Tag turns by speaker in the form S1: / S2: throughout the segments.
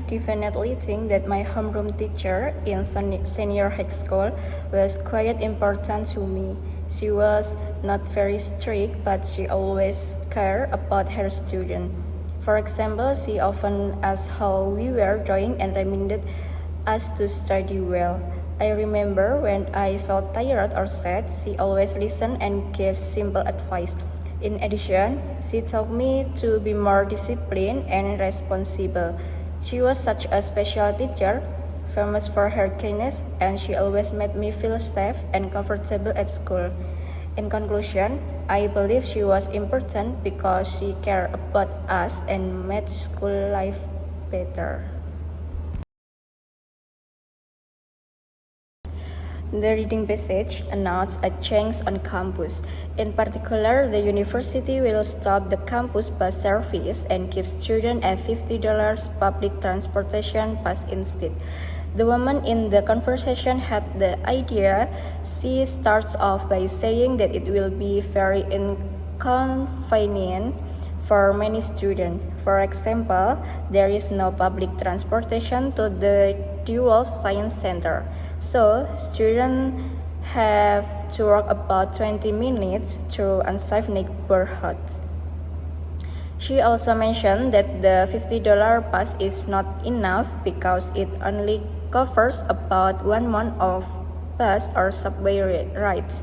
S1: definitely think that my homeroom teacher in senior high school was quite important to me. She was not very strict, but she always cared about her students. For example, she often asked how we were doing and reminded us to study well. I remember when I felt tired or sad, she always listened and gave simple advice. In addition, she taught me to be more disciplined and responsible. She was such a special teacher, famous for her kindness, and she always made me feel safe and comfortable at school. In conclusion, I believe she was important because she cared about us and made school life better. The reading passage announced a change on campus. In particular, the university will stop the campus bus service and give students a $50 public transportation pass instead. The woman in the conversation had the idea. She starts off by saying that it will be very inconvenient for many students. For example, there is no public transportation to the DeWolf Science Center. So, students have to walk about 20 minutes through unsafe neighborhoods. She also mentioned that the $50 pass is not enough because it only covers about 1 month of bus or subway rides.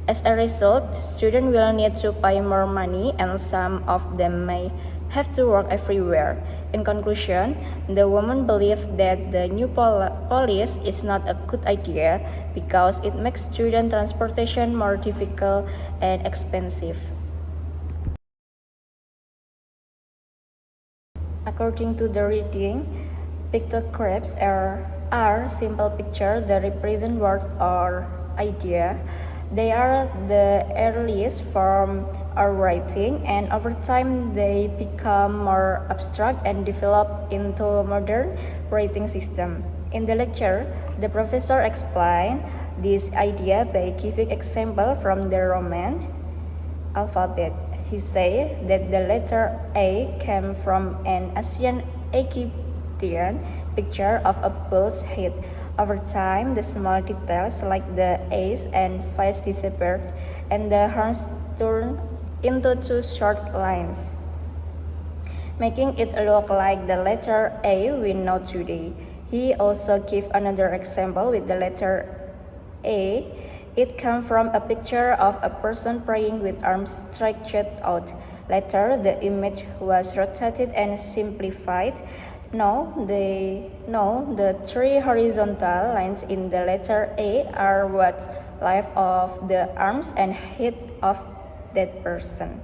S1: As a result, students will need to pay more money and some of them may have to work everywhere. In conclusion, the woman believed that the new policy is not a good idea because it makes student transportation more difficult and expensive. According to the reading, pictographs are simple pictures that represent word or idea. They are the earliest form of writing, and over time they become more abstract and develop into modern writing system. In the lecture, the professor explained this idea by giving example from the Roman alphabet. He said that the letter A came from an ancient Egyptian picture of a bull's head. Over time, the small details like the eyes and face disappeared, and the horns turned into two short lines, making it look like the letter A we know today. He also gave another example with the letter A. It came from a picture of a person praying with arms stretched out. Later, the image was rotated and simplified. No, the three horizontal lines in the letter A are what's left of the arms and head of that person.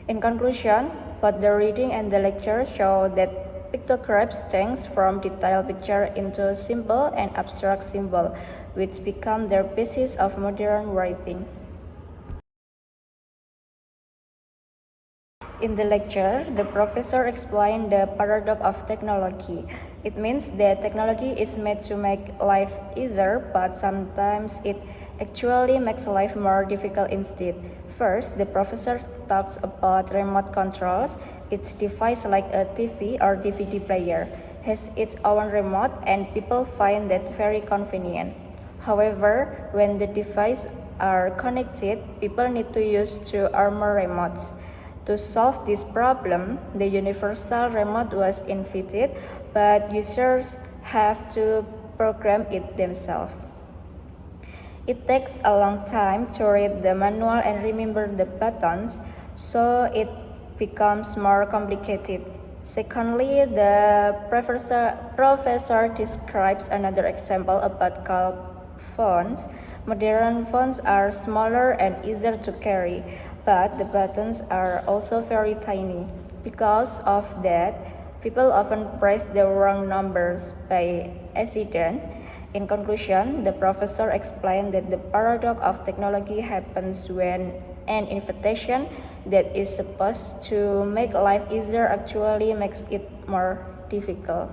S1: In conclusion, both the reading and the lecture show that pictographs change from detailed picture into simple and abstract symbol, which become the basis of modern writing. In the lecture, the professor explained the paradox of technology. It means that technology is made to make life easier, but sometimes it actually makes life more difficult instead. First, the professor talks about remote controls. Each device, like a TV or DVD player, has its own remote, and people find that very convenient. However, when the devices are connected, people need to use two or more remotes. To solve this problem, the universal remote was invented, but users have to program it themselves. It takes a long time to read the manual and remember the buttons, so it becomes more complicated. Secondly, the professor describes another example about cell phones. Modern phones are smaller and easier to carry, but the buttons are also very tiny. Because of that, people often press the wrong numbers by accident. In conclusion, the professor explained that the paradox of technology happens when an invention that is supposed to make life easier actually makes it more difficult.